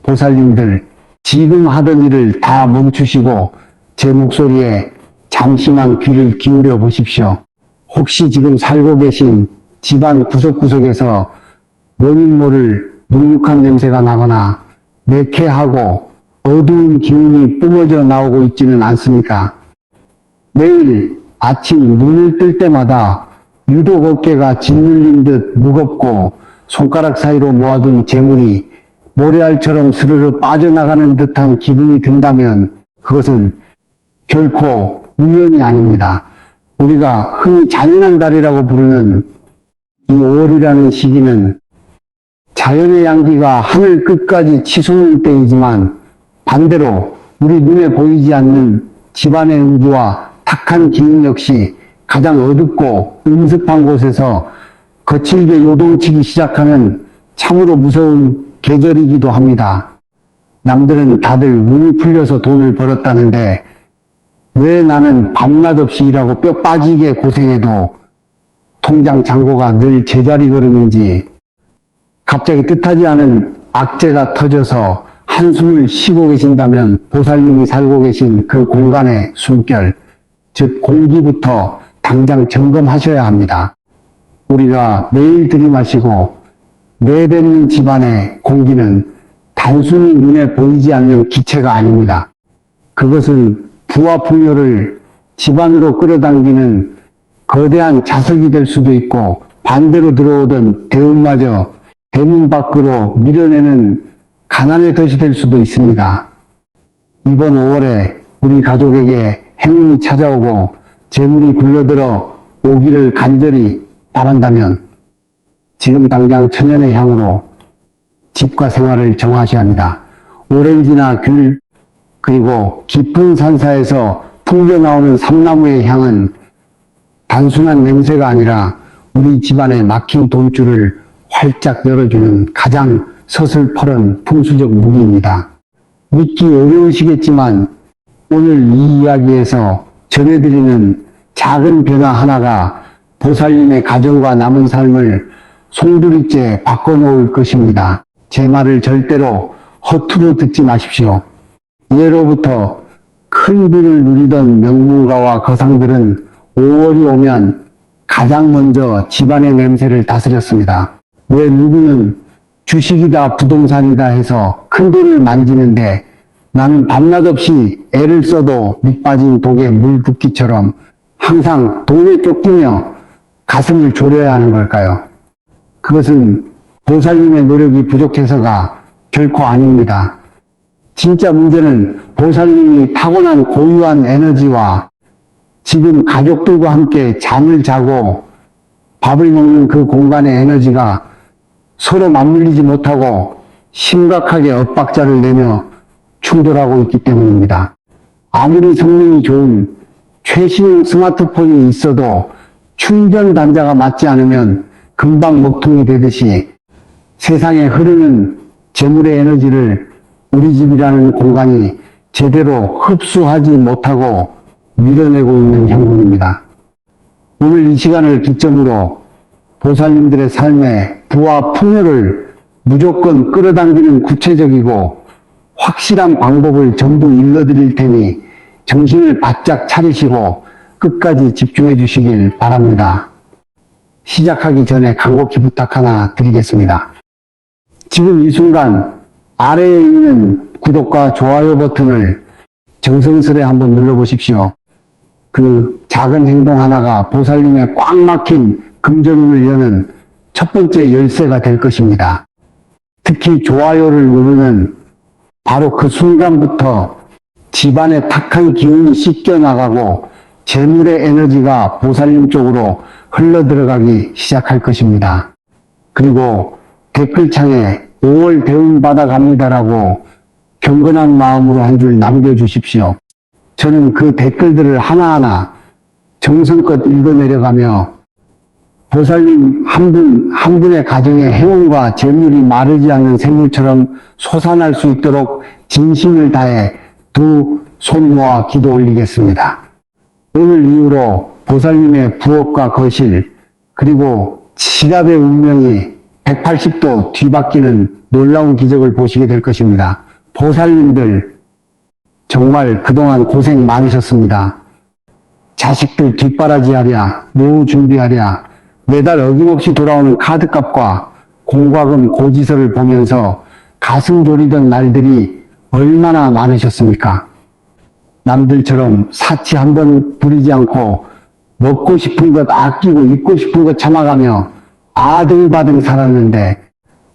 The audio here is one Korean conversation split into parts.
보살님들, 지금 하던 일을 다 멈추시고 제 목소리에 잠시만 귀를 기울여 보십시오. 혹시 지금 살고 계신 집안 구석구석에서 원인 모를 눅눅한 냄새가 나거나 매캐하고 어두운 기운이 뿜어져 나오고 있지는 않습니까? 매일 아침 눈을 뜰 때마다 유독 어깨가 짓눌린 듯 무겁고 손가락 사이로 모아둔 재물이 모래알처럼 스르르 빠져나가는 듯한 기분이 든다면 그것은 결코 우연이 아닙니다. 우리가 흔히 잔인한 달이라고 부르는 이 5월이라는 시기는 자연의 양기가 하늘 끝까지 치솟는 때이지만 반대로 우리 눈에 보이지 않는 집안의 의주와 탁한 기운 역시 가장 어둡고 음습한 곳에서 거칠게 요동치기 시작하는 참으로 무서운 계절이기도 합니다. 남들은 다들 운이 풀려서 돈을 벌었다는데 왜 나는 밤낮 없이 일하고 뼈 빠지게 고생해도 통장 잔고가 늘 제자리 걸음인지 갑자기 뜻하지 않은 악재가 터져서 한숨을 쉬고 계신다면 보살님이 살고 계신 그 공간의 숨결, 즉 공기부터 당장 점검하셔야 합니다. 우리가 매일 들이마시고 내뱉는 집안의 공기는 단순히 눈에 보이지 않는 기체가 아닙니다. 그것은 부와 풍요를 집안으로 끌어당기는 거대한 자석이 될 수도 있고 반대로 들어오던 대운마저 대문 밖으로 밀어내는 가난의 덫이 될 수도 있습니다. 이번 5월에 우리 가족에게 행운이 찾아오고 재물이 굴러들어 오기를 간절히 바란다면 지금 당장 천연의 향으로 집과 생활을 정하셔야 합니다. 오렌지나 귤 그리고 깊은 산사에서 풍겨 나오는 삼나무의 향은 단순한 냄새가 아니라 우리 집안의 막힌 돈줄을 활짝 열어주는 가장 서슬퍼런 풍수적 무기입니다. 믿기 어려우시겠지만 오늘 이 이야기에서 전해드리는 작은 변화 하나가 보살님의 가정과 남은 삶을 송두리째 바꿔놓을 것입니다. 제 말을 절대로 허투루 듣지 마십시오. 예로부터 큰 부를 누리던 명문가와 거상들은 5월이 오면 가장 먼저 집안의 냄새를 다스렸습니다. 왜 누구는 주식이다 부동산이다 해서 큰 돈을 만지는데 나는 밤낮 없이 애를 써도 밑빠진 독에 물 붓기처럼 항상 돈에 쫓기며 가슴을 졸여야 하는 걸까요? 그것은 보살님의 노력이 부족해서가 결코 아닙니다. 진짜 문제는 보살님이 타고난 고유한 에너지와 지금 가족들과 함께 잠을 자고 밥을 먹는 그 공간의 에너지가 서로 맞물리지 못하고 심각하게 엇박자를 내며 충돌하고 있기 때문입니다. 아무리 성능이 좋은 최신 스마트폰이 있어도 충전 단자가 맞지 않으면 금방 먹통이 되듯이 세상에 흐르는 재물의 에너지를 우리 집이라는 공간이 제대로 흡수하지 못하고 밀어내고 있는 형국입니다. 오늘 이 시간을 기점으로 보살님들의 삶에 부와 풍요를 무조건 끌어당기는 구체적이고 확실한 방법을 전부 일러드릴 테니 정신을 바짝 차리시고 끝까지 집중해 주시길 바랍니다. 시작하기 전에 간곡히 부탁 하나 드리겠습니다. 지금 이 순간 아래에 있는 구독과 좋아요 버튼을 정성스레 한번 눌러보십시오. 그 작은 행동 하나가 보살님의 꽉 막힌 금전운을 여는 첫 번째 열쇠가 될 것입니다. 특히 좋아요를 누르면 바로 그 순간부터 집안의 탁한 기운이 씻겨나가고 재물의 에너지가 보살님 쪽으로 흘러들어가기 시작할 것입니다. 그리고 댓글창에 5월 대운 받아갑니다라고 경건한 마음으로 한 줄 남겨주십시오. 저는 그 댓글들을 하나하나 정성껏 읽어내려가며 보살님 한 분의 가정의 행운과 재물이 마르지 않는 생물처럼 솟아날 수 있도록 진심을 다해 두 손 모아 기도 올리겠습니다. 오늘 이후로 보살님의 부엌과 거실 그리고 지갑의 운명이 180도 뒤바뀌는 놀라운 기적을 보시게 될 것입니다. 보살님들 정말 그동안 고생 많으셨습니다. 자식들 뒷바라지하랴, 노후 준비하랴, 매달 어김없이 돌아오는 카드값과 공과금 고지서를 보면서 가슴 졸이던 날들이 얼마나 많으셨습니까? 남들처럼 사치 한 번 부리지 않고 먹고 싶은 것 아끼고 입고 싶은 것 참아가며 아등바등 살았는데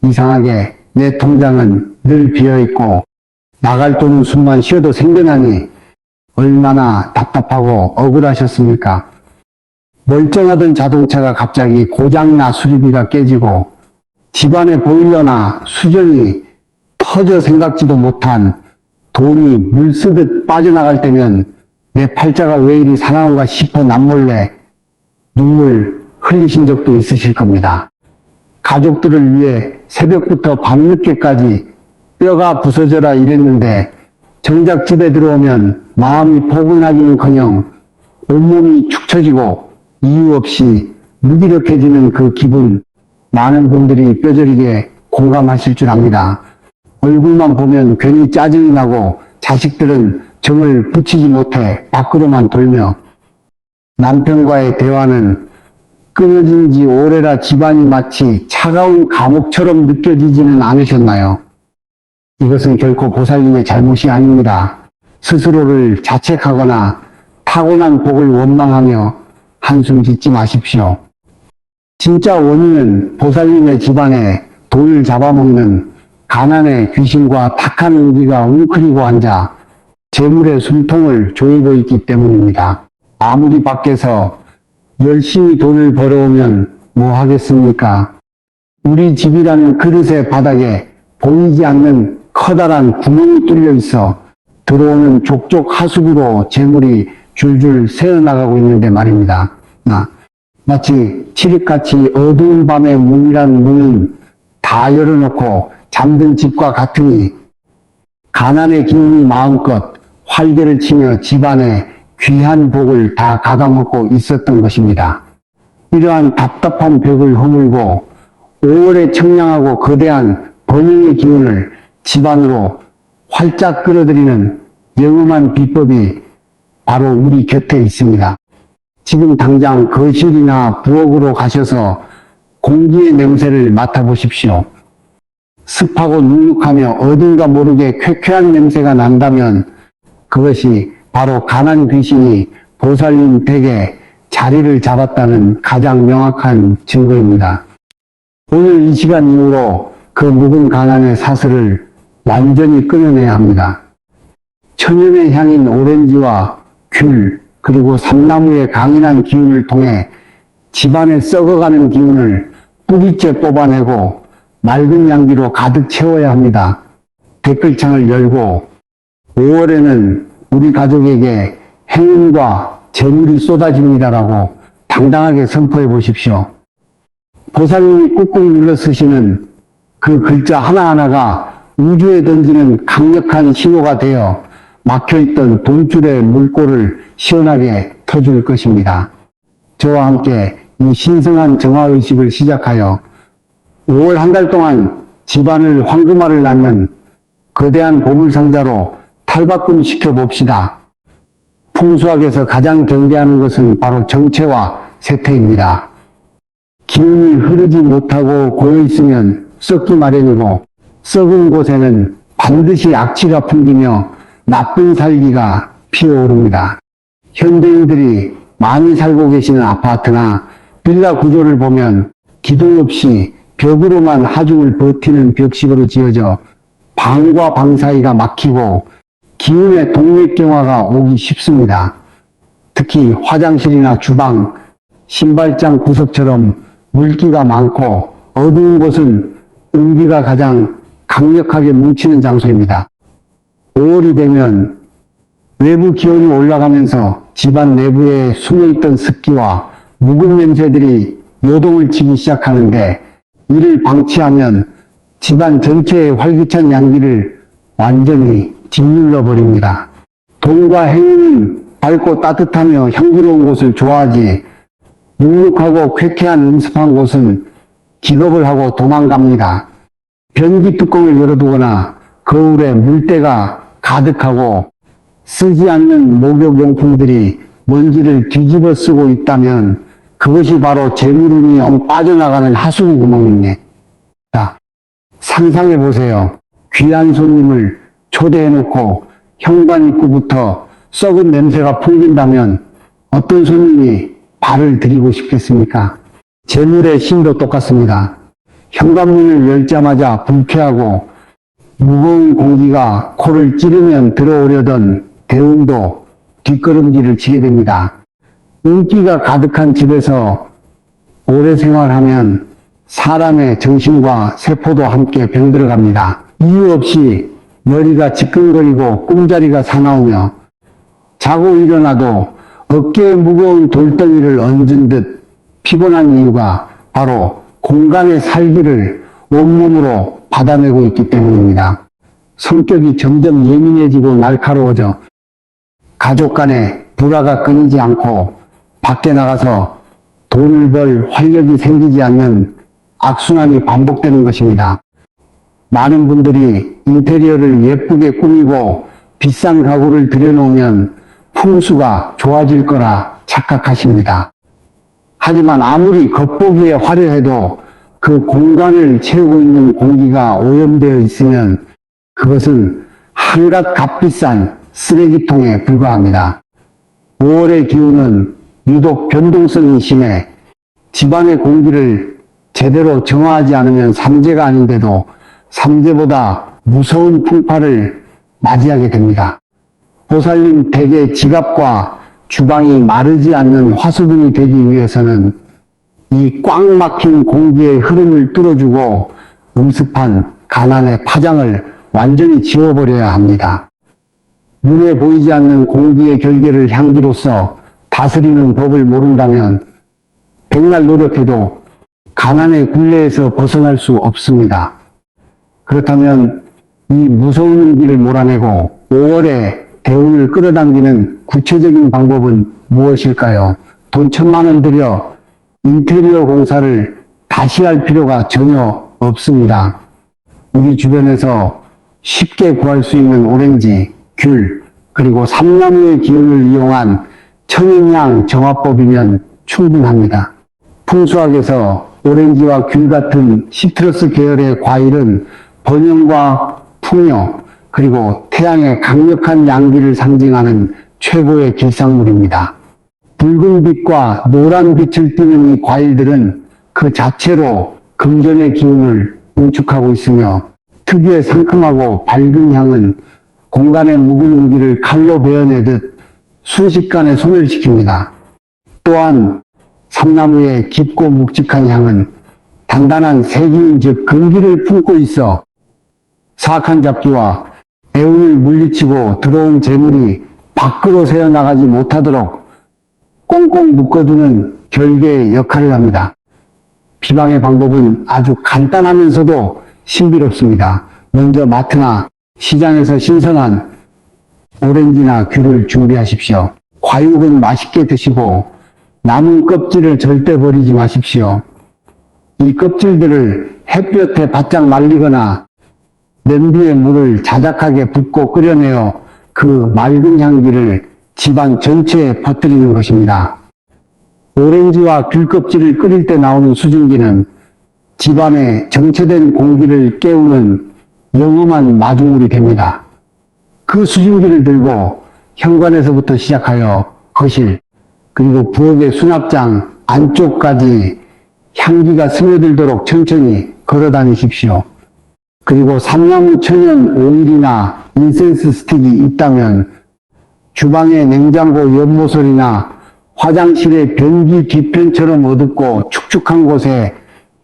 이상하게 내 통장은 늘 비어있고 나갈 돈은 숨만 쉬어도 생겨나니 얼마나 답답하고 억울하셨습니까? 멀쩡하던 자동차가 갑자기 고장나 수리비가 깨지고 집안의 보일러나 수전이 터져 생각지도 못한 돈이 물 쓰듯 빠져나갈 때면 내 팔자가 왜 이리 사나운가 싶어 남몰래 눈물 흘리신 적도 있으실 겁니다. 가족들을 위해 새벽부터 밤늦게까지 뼈가 부서져라 일했는데 정작 집에 들어오면 마음이 포근하기는커녕 온몸이 축 처지고 이유 없이 무기력해지는 그 기분, 많은 분들이 뼈저리게 공감하실 줄 압니다. 얼굴만 보면 괜히 짜증이 나고 자식들은 정을 붙이지 못해 밖으로만 돌며 남편과의 대화는 끊어진 지 오래라 집안이 마치 차가운 감옥처럼 느껴지지는 않으셨나요? 이것은 결코 보살님의 잘못이 아닙니다. 스스로를 자책하거나 타고난 복을 원망하며 한숨 짓지 마십시오. 진짜 원인은 보살님의 집안에 돌을 잡아먹는 가난의 귀신과 탁한 의지가 웅크리고 앉아 재물의 숨통을 조이고 있기 때문입니다. 아무리 밖에서 열심히 돈을 벌어오면 뭐 하겠습니까? 우리 집이라는 그릇의 바닥에 보이지 않는 커다란 구멍이 뚫려 있어 들어오는 족족 하수구로 재물이 줄줄 새어나가고 있는데 말입니다. 마치 칠흑같이 어두운 밤의 문이란 문은 다 열어놓고 잠든 집과 같으니 가난의 기운이 마음껏 활개를 치며 집안에 귀한 복을 다 갉아먹고 있었던 것입니다. 이러한 답답한 벽을 허물고 5월에 청량하고 거대한 번영의 기운을 집안으로 활짝 끌어들이는 영험한 비법이 바로 우리 곁에 있습니다. 지금 당장 거실이나 부엌으로 가셔서 공기의 냄새를 맡아보십시오. 습하고 눅눅하며 어딘가 모르게 쾌쾌한 냄새가 난다면 그것이 바로 가난 귀신이 보살님 댁에 자리를 잡았다는 가장 명확한 증거입니다. 오늘 이 시간 이후로 그 묵은 가난의 사슬을 완전히 끊어내야 합니다. 천연의 향인 오렌지와 귤 그리고 삼나무의 강인한 기운을 통해 집안에 썩어가는 기운을 뿌리째 뽑아내고 맑은 향기로 가득 채워야 합니다. 댓글창을 열고 5월에는 우리 가족에게 행운과 재물이 쏟아집니다라고 당당하게 선포해 보십시오. 보살님이 꾹꾹 눌러 쓰시는 그 글자 하나하나가 우주에 던지는 강력한 신호가 되어 막혀있던 돈줄의 물꼬를 시원하게 터줄 것입니다. 저와 함께 이 신성한 정화의식을 시작하여 5월 한 달 동안 집안을 황금알을 낳는 거대한 보물상자로 탈바꿈 시켜봅시다. 풍수학에서 가장 경계하는 것은 바로 정체와 쇠퇴입니다. 기운이 흐르지 못하고 고여있으면 썩기 마련이고 썩은 곳에는 반드시 악취가 풍기며 나쁜 살기가 피어오릅니다. 현대인들이 많이 살고 계시는 아파트나 빌라 구조를 보면 기둥 없이 벽으로만 하중을 버티는 벽식으로 지어져 방과 방 사이가 막히고 기운의 동맥경화가 오기 쉽습니다. 특히 화장실이나 주방, 신발장 구석처럼 물기가 많고 어두운 곳은 음기가 가장 강력하게 뭉치는 장소입니다. 5월이 되면 외부 기온이 올라가면서 집안 내부에 숨어있던 습기와 묵은 냄새들이 요동을 치기 시작하는데 이를 방치하면 집안 전체의 활기찬 양기를 완전히 짓눌러 버립니다. 돈과 행운은 밝고 따뜻하며 향기로운 곳을 좋아하지 눅눅하고 쾌쾌한 음습한 곳은 기겁을 하고 도망갑니다. 변기 뚜껑을 열어두거나 거울에 물때가 가득하고 쓰지 않는 목욕용품들이 먼지를 뒤집어 쓰고 있다면 그것이 바로 재물운이 빠져나가는 하수구 구멍입니다. 자, 상상해 보세요. 귀한 손님을 초대해놓고 현관 입구부터 썩은 냄새가 풍긴다면 어떤 손님이 발을 들이고 싶겠습니까? 재물의 신도 똑같습니다. 현관문을 열자마자 불쾌하고 무거운 공기가 코를 찌르면 들어오려던 대운도 뒷걸음질을 치게 됩니다. 인기가 가득한 집에서 오래 생활하면 사람의 정신과 세포도 함께 병들어갑니다. 이유 없이 머리가 지끈거리고 꿈자리가 사나우며 자고 일어나도 어깨에 무거운 돌덩이를 얹은 듯 피곤한 이유가 바로 공간의 살기를 온몸으로 받아내고 있기 때문입니다. 성격이 점점 예민해지고 날카로워져 가족 간에 불화가 끊이지 않고 밖에 나가서 돈을 벌 활력이 생기지 않는 악순환이 반복되는 것입니다. 많은 분들이 인테리어를 예쁘게 꾸미고 비싼 가구를 들여놓으면 풍수가 좋아질 거라 착각하십니다. 하지만 아무리 겉보기에 화려해도 그 공간을 채우고 있는 공기가 오염되어 있으면 그것은 한갓 값비싼 쓰레기통에 불과합니다. 5월의 기운은 유독 변동성이 심해 집안의 공기를 제대로 정화하지 않으면 삼재가 아닌데도 삼재보다 무서운 풍파를 맞이하게 됩니다. 보살님 댁의 지갑과 주방이 마르지 않는 화수분이 되기 위해서는 이 꽉 막힌 공기의 흐름을 뚫어주고 음습한 가난의 파장을 완전히 지워버려야 합니다. 눈에 보이지 않는 공기의 결계를 향기로써 다스리는 법을 모른다면 백날 노력해도 가난의 굴레에서 벗어날 수 없습니다. 그렇다면 이 무서운 길을 몰아내고 5월에 대운을 끌어당기는 구체적인 방법은 무엇일까요? 돈 1,000만 원 들여 인테리어 공사를 다시 할 필요가 전혀 없습니다. 우리 주변에서 쉽게 구할 수 있는 오렌지, 귤, 그리고 삼나무의 기운을 이용한 천인양 정화법이면 충분합니다. 풍수학에서 오렌지와 귤 같은 시트러스 계열의 과일은 번영과 풍요, 그리고 태양의 강력한 양기를 상징하는 최고의 길상물입니다. 붉은 빛과 노란 빛을 띠는 이 과일들은 그 자체로 금전의 기운을 응축하고 있으며 특유의 상큼하고 밝은 향은 공간의 묵은 무기를 칼로 베어내듯 순식간에 소멸시킵니다. 또한 삼나무의 깊고 묵직한 향은 단단한 세기운 즉 금기를 품고 있어 사악한 잡기와 애운을 물리치고 들어온 재물이 밖으로 새어나가지 못하도록 꽁꽁 묶어두는 결계의 역할을 합니다. 비방의 방법은 아주 간단하면서도 신비롭습니다. 먼저 마트나 시장에서 신선한 오렌지나 귤을 준비하십시오. 과육은 맛있게 드시고 남은 껍질을 절대 버리지 마십시오. 이 껍질들을 햇볕에 바짝 말리거나 냄비에 물을 자작하게 붓고 끓여내어 그 맑은 향기를 집안 전체에 퍼뜨리는 것입니다. 오렌지와 귤 껍질을 끓일 때 나오는 수증기는 집안에 정체된 공기를 깨우는 영험한 마중물이 됩니다. 그 수증기를 들고 현관에서부터 시작하여 거실, 그리고 부엌의 수납장 안쪽까지 향기가 스며들도록 천천히 걸어 다니십시오. 그리고 삼나무 천연 오일이나 인센스 스틱이 있다면 주방의 냉장고 연못설이나 화장실의 변기 뒤편처럼 어둡고 축축한 곳에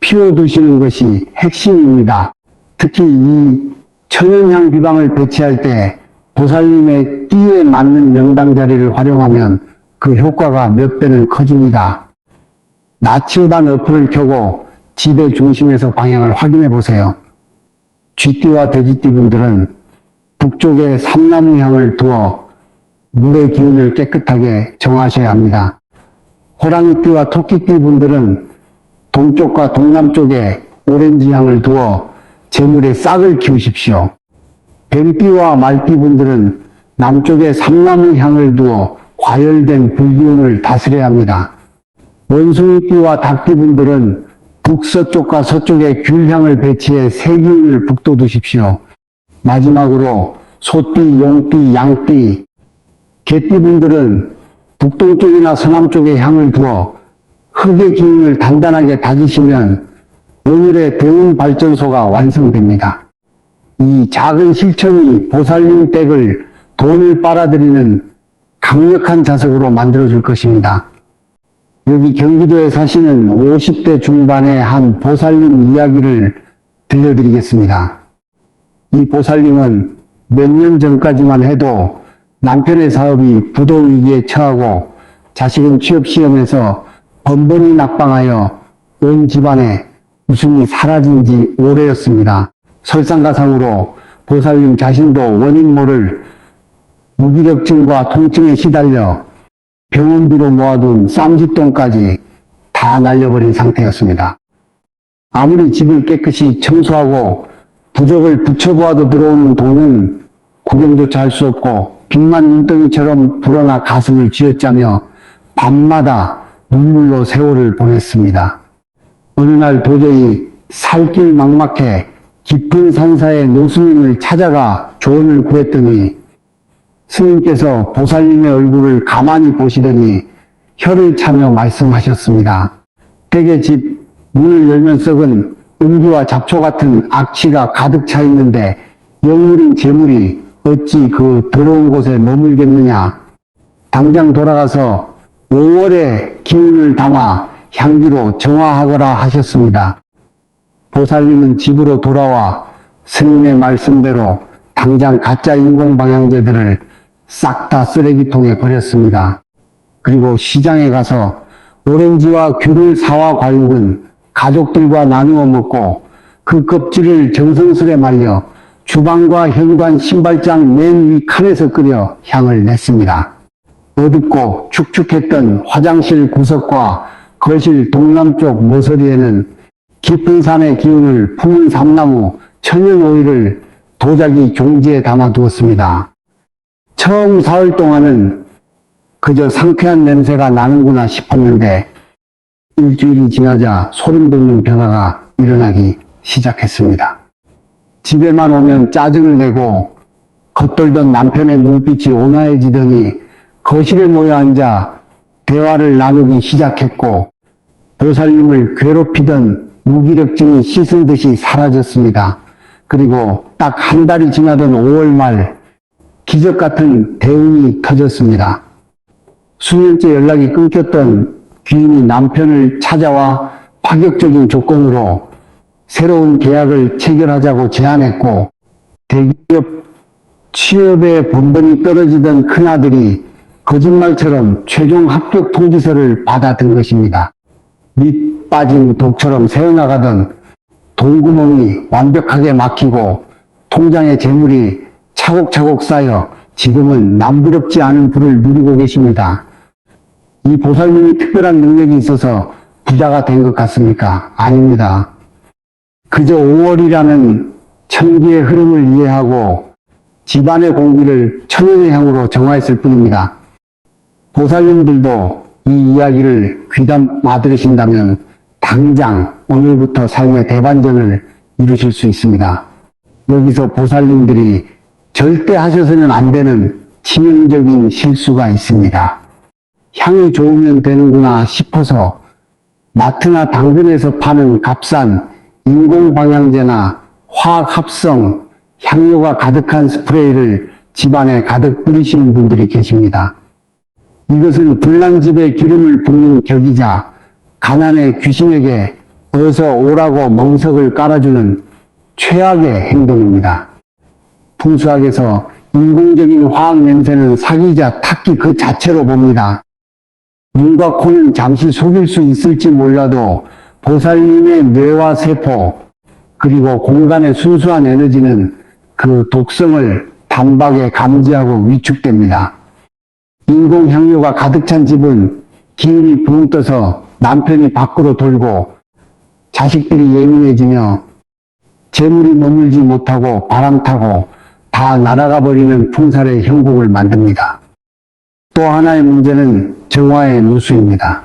피워두시는 것이 핵심입니다. 특히 이 천연향 비방을 배치할 때 보살님의 띠에 맞는 명당 자리를 활용하면 그 효과가 몇 배는 커집니다. 나치우단 어플을 켜고 집의 중심에서 방향을 확인해 보세요. 쥐띠와 돼지띠 분들은 북쪽에 삼나무 향을 두어 물의 기운을 깨끗하게 정하셔야 합니다. 호랑이띠와 토끼띠 분들은 동쪽과 동남쪽에 오렌지 향을 두어 재물의 싹을 키우십시오. 뱀띠와 말띠분들은 남쪽에 삼나무 향을 두어 과열된 불기운을 다스려야 합니다. 원숭이띠와 닭띠분들은 북서쪽과 서쪽에 귤향을 배치해 세기운을 북돋우십시오. 마지막으로 소띠, 용띠, 양띠, 개띠분들은 북동쪽이나 서남쪽에 향을 두어 흙의 기운을 단단하게 다지시면 오늘의 대운발전소가 완성됩니다. 이 작은 실천이 보살님 댁을 돈을 빨아들이는 강력한 자석으로 만들어줄 것입니다. 여기 경기도에 사시는 50대 중반의 한 보살님 이야기를 들려드리겠습니다. 이 보살님은 몇 년 전까지만 해도 남편의 사업이 부도 위기에 처하고 자식은 취업시험에서 번번이 낙방하여 온 집안에 웃음이 사라진 지 오래였습니다. 설상가상으로 보살님 자신도 원인 모를 무기력증과 통증에 시달려 병원비로 모아둔 쌈짓돈까지 다 날려버린 상태였습니다. 아무리 집을 깨끗이 청소하고 부적을 붙여보아도 들어오는 돈은 구경조차 할 수 없고 빚만 눈덩이처럼 불어나 가슴을 쥐어짜며 밤마다 눈물로 세월을 보냈습니다. 어느 날 도저히 살 길 막막해 깊은 산사의 노스님을 찾아가 조언을 구했더니 스님께서 보살님의 얼굴을 가만히 보시더니 혀를 차며 말씀하셨습니다. 댁의 집 문을 열면 썩은 음기와 잡초 같은 악취가 가득 차 있는데 영물인 재물이 어찌 그 더러운 곳에 머물겠느냐. 당장 돌아가서 5월의 기운을 담아 향기로 정화하거라 하셨습니다. 보살님은 집으로 돌아와 스님의 말씀대로 당장 가짜 인공방향제들을 싹 다 쓰레기통에 버렸습니다. 그리고 시장에 가서 오렌지와 귤을 사와 과육은 가족들과 나누어 먹고 그 껍질을 정성스레 말려 주방과 현관 신발장 맨 위 칸에서 끓여 향을 냈습니다. 어둡고 축축했던 화장실 구석과 거실 동남쪽 모서리에는 깊은 산의 기운을 품은 삼나무 천연 오일을 도자기 종지에 담아 두었습니다. 처음 사흘 동안은 그저 상쾌한 냄새가 나는구나 싶었는데 일주일이 지나자 소름 돋는 변화가 일어나기 시작했습니다. 집에만 오면 짜증을 내고 겉돌던 남편의 눈빛이 온화해지더니 거실에 모여 앉아 대화를 나누기 시작했고 보살님을 괴롭히던 무기력증이 씻은 듯이 사라졌습니다. 그리고 딱 한 달이 지나던 5월 말 기적 같은 대운이 터졌습니다. 수년째 연락이 끊겼던 귀인이 남편을 찾아와 파격적인 조건으로 새로운 계약을 체결하자고 제안했고 대기업 취업에 번번이 떨어지던 큰아들이 거짓말처럼 최종 합격 통지서를 받아든 것입니다. 밑 빠진 독처럼 새어나가던 돈구멍이 완벽하게 막히고 통장에 재물이 차곡차곡 쌓여 지금은 남부럽지 않은 부를 누리고 계십니다. 이 보살님이 특별한 능력이 있어서 부자가 된 것 같습니까? 아닙니다. 그저 5월이라는 천기의 흐름을 이해하고 집안의 공기를 천연의 향으로 정화했을 뿐입니다. 보살님들도 이 이야기를 귀담아 들으신다면 당장 오늘부터 삶의 대반전을 이루실 수 있습니다. 여기서 보살님들이 절대 하셔서는 안 되는 치명적인 실수가 있습니다. 향이 좋으면 되는구나 싶어서 마트나 당근에서 파는 값싼 인공방향제나 화학합성 향료가 가득한 스프레이를 집안에 가득 뿌리시는 분들이 계십니다. 이것은 불난 집에 기름을 붓는 격이자 가난의 귀신에게 어서 오라고 멍석을 깔아주는 최악의 행동입니다. 풍수학에서 인공적인 화학 냄새는 사기자 탁기 그 자체로 봅니다. 눈과 코는 잠시 속일 수 있을지 몰라도 보살님의 뇌와 세포 그리고 공간의 순수한 에너지는 그 독성을 단박에 감지하고 위축됩니다. 인공향료가 가득 찬 집은 기운이 붕 떠서 남편이 밖으로 돌고 자식들이 예민해지며 재물이 머물지 못하고 바람 타고 다 날아가 버리는 풍살의 형국을 만듭니다. 또 하나의 문제는 정화의 누수입니다.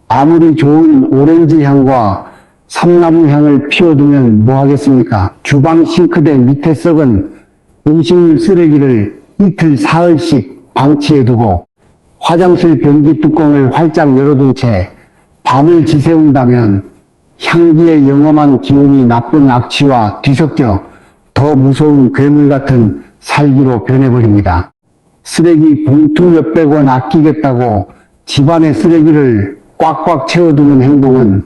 아무리 좋은 오렌지 향과 삼나무 향을 피워두면 뭐하겠습니까? 주방 싱크대 밑에 썩은 음식물 쓰레기를 이틀 사흘씩 방치해두고 화장실 변기 뚜껑을 활짝 열어둔 채 밤을 지새운다면 향기의 영험한 기운이 나쁜 악취와 뒤섞여 더 무서운 괴물 같은 살기로 변해버립니다. 쓰레기 봉투 몇백 원 아끼겠다고 집안의 쓰레기를 꽉꽉 채워두는 행동은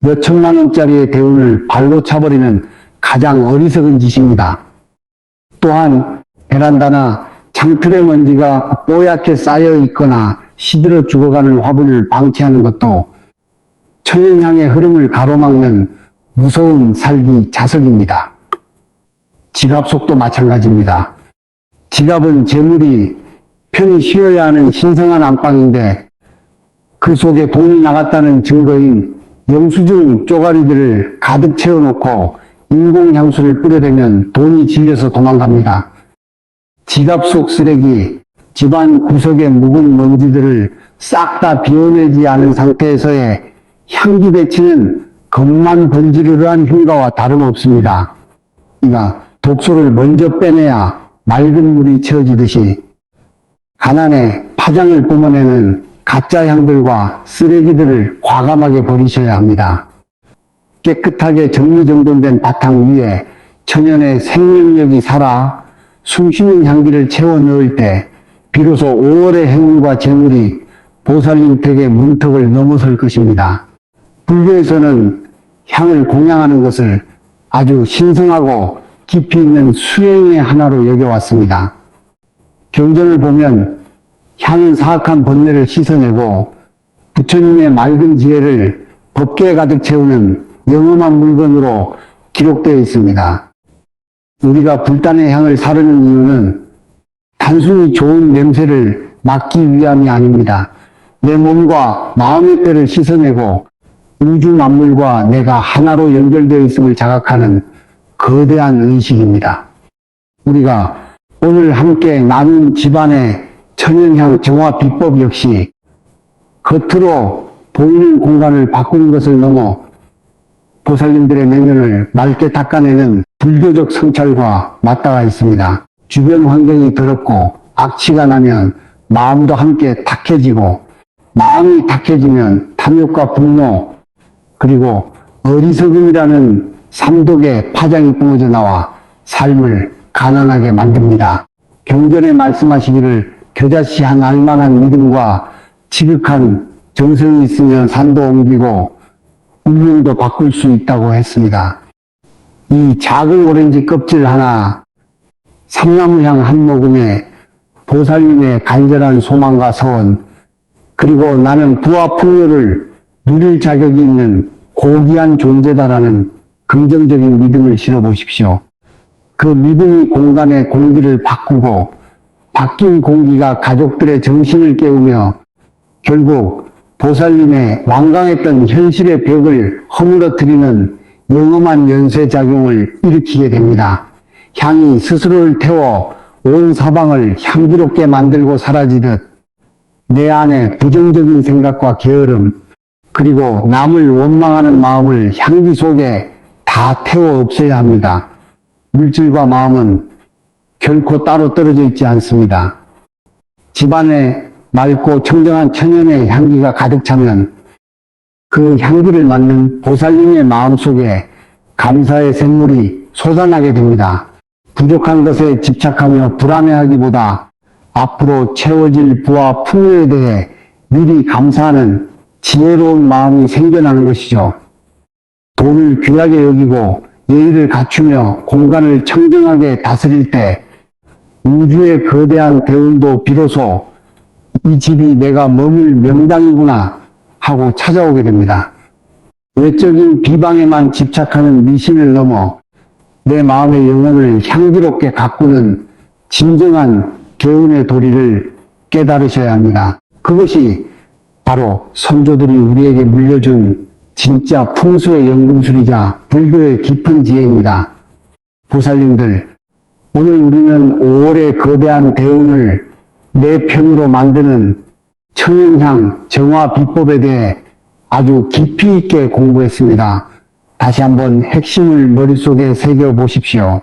몇천만 원짜리의 대운을 발로 차버리는 가장 어리석은 짓입니다. 또한 베란다나 창틀에 먼지가 뽀얗게 쌓여 있거나 시들어 죽어가는 화분을 방치하는 것도 천연향의 흐름을 가로막는 무서운 살기 자석입니다. 지갑 속도 마찬가지입니다. 지갑은 재물이 편히 쉬어야 하는 신성한 안방인데 그 속에 돈이 나갔다는 증거인 영수증 쪼가리들을 가득 채워놓고 인공향수를 뿌려대면 돈이 질려서 도망갑니다. 지갑 속 쓰레기, 집안 구석의 묵은 먼지들을 싹 다 비워내지 않은 상태에서의 향기 배치는 겉만 번지르르한 흉가와 다름없습니다. 그러니까 독소를 먼저 빼내야 맑은 물이 채워지듯이 가난에 파장을 뿜어내는 가짜 향들과 쓰레기들을 과감하게 버리셔야 합니다. 깨끗하게 정리정돈된 바탕 위에 천연의 생명력이 살아 숨쉬는 향기를 채워 넣을 때 비로소 5월의 행운과 재물이 보살님 댁의 문턱을 넘어설 것입니다. 불교에서는 향을 공양하는 것을 아주 신성하고 깊이 있는 수행의 하나로 여겨왔습니다. 경전을 보면 향은 사악한 번뇌를 씻어내고 부처님의 맑은 지혜를 법계에 가득 채우는 영험한 물건으로 기록되어 있습니다. 우리가 불단의 향을 사르는 이유는 단순히 좋은 냄새를 맡기 위함이 아닙니다. 내 몸과 마음의 때를 씻어내고 우주 만물과 내가 하나로 연결되어 있음을 자각하는 거대한 의식입니다. 우리가 오늘 함께 나눈 집안의 천연향 정화 비법 역시 겉으로 보이는 공간을 바꾸는 것을 넘어 보살님들의 내면을 맑게 닦아내는 불교적 성찰과 맞닿아 있습니다. 주변 환경이 더럽고 악취가 나면 마음도 함께 탁해지고 마음이 탁해지면 탐욕과 분노 그리고 어리석음이라는 삼독의 파장이 뿜어져 나와 삶을 가난하게 만듭니다. 경전에 말씀하시기를 겨자씨 한 알만한 믿음과 지극한 정성이 있으면 산도 옮기고 운명도 바꿀 수 있다고 했습니다. 이 작은 오렌지 껍질 하나, 삼나무향 한 모금에 보살님의 간절한 소망과 서원, 그리고 나는 부와 풍요를 누릴 자격이 있는 고귀한 존재다라는 긍정적인 믿음을 실어보십시오. 그 믿음이 공간의 공기를 바꾸고 바뀐 공기가 가족들의 정신을 깨우며 결국 보살님의 완강했던 현실의 벽을 허물어뜨리는 영험한 연쇄작용을 일으키게 됩니다. 향이 스스로를 태워 온 사방을 향기롭게 만들고 사라지듯 내 안에 부정적인 생각과 게으름 그리고 남을 원망하는 마음을 향기 속에 다 태워 없애야 합니다. 물질과 마음은 결코 따로 떨어져 있지 않습니다. 집안에 맑고 청정한 천연의 향기가 가득 차면 그 향기를 맡는 보살님의 마음속에 감사의 샘물이 솟아나게 됩니다. 부족한 것에 집착하며 불안해하기보다 앞으로 채워질 부와 풍요에 대해 미리 감사하는 지혜로운 마음이 생겨나는 것이죠. 돈을 귀하게 여기고 예의를 갖추며 공간을 청정하게 다스릴 때 우주의 거대한 대운도 비로소 이 집이 내가 머물 명당이구나 하고 찾아오게 됩니다. 외적인 비방에만 집착하는 미신을 넘어 내 마음의 영혼을 향기롭게 가꾸는 진정한 개운의 도리를 깨달으셔야 합니다. 그것이 바로 선조들이 우리에게 물려준 진짜 풍수의 연금술이자 불교의 깊은 지혜입니다. 보살님들, 오늘 우리는 5월의 거대한 대운을 내 편으로 만드는 천연향 정화 비법에 대해 아주 깊이 있게 공부했습니다. 다시 한번 핵심을 머릿속에 새겨 보십시오.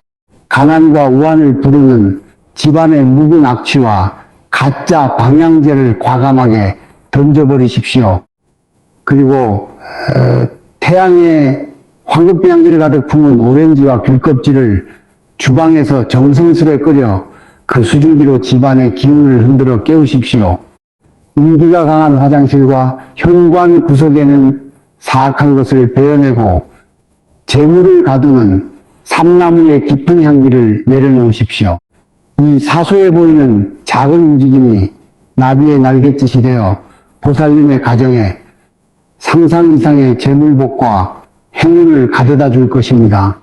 가난과 우환을 부르는 집안의 묵은 악취와 가짜 방향제를 과감하게 던져버리십시오. 그리고 태양에 황금빛향기를 가득 품은 오렌지와 귤껍질을 주방에서 정성스레 끓여 그 수증기로 집안의 기운을 흔들어 깨우십시오. 인기가 강한 화장실과 현관 구석에는 사악한 것을 베어내고 재물을 가두는 삼나무의 깊은 향기를 내려놓으십시오. 이 사소해 보이는 작은 움직임이 나비의 날갯짓이 되어 보살님의 가정에 상상 이상의 재물복과 행운을 가져다 줄 것입니다.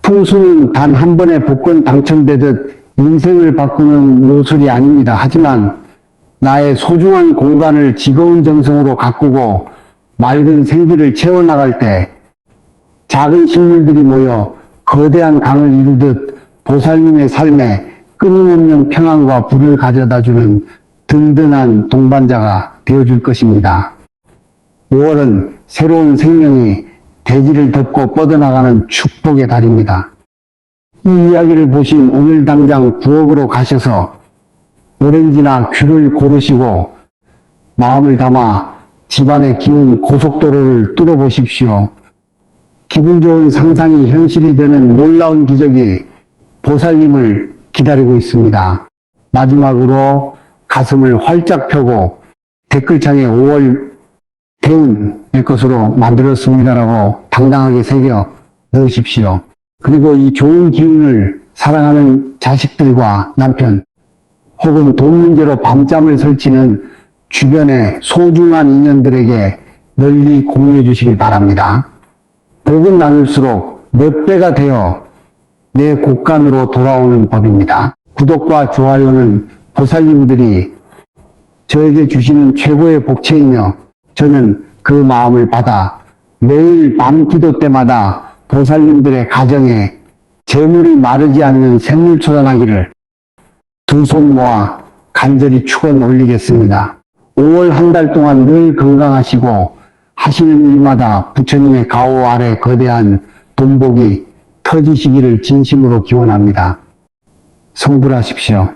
풍수는 단 한 번에 복권 당첨되듯 인생을 바꾸는 요술이 아닙니다. 하지만 나의 소중한 공간을 즐거운 정성으로 가꾸고 맑은 생기를 채워나갈 때 작은 식물들이 모여 거대한 강을 이루듯 보살님의 삶에 끊임없는 평안과 불을 가져다주는 든든한 동반자가 되어줄 것입니다. 5월은 새로운 생명이 대지를 덮고 뻗어나가는 축복의 달입니다. 이 이야기를 보신 오늘 당장 부엌으로 가셔서 오렌지나 귤을 고르시고 마음을 담아 집안의 기운 고속도로를 뚫어보십시오. 기분 좋은 상상이 현실이 되는 놀라운 기적이 보살님을 기다리고 있습니다. 마지막으로 가슴을 활짝 펴고 댓글창에 5월 대운 될 것으로 만들었습니다라고 당당하게 새겨 넣으십시오. 그리고 이 좋은 기운을 사랑하는 자식들과 남편 혹은 돈 문제로 밤잠을 설치는 주변의 소중한 인연들에게 널리 공유해 주시기 바랍니다. 복은 나눌수록 몇 배가 되어 내 곳간으로 돌아오는 법입니다. 구독과 좋아요는 보살님들이 저에게 주시는 최고의 복채이며 저는 그 마음을 받아 매일 밤 기도 때마다 보살님들의 가정에 재물이 마르지 않는 샘물 솟아나기를 두 손 모아 간절히 축원 올리겠습니다. 5월 한 달 동안 늘 건강하시고 하시는 일마다 부처님의 가호 아래 거대한 돈복이 터지시기를 진심으로 기원합니다. 성불하십시오.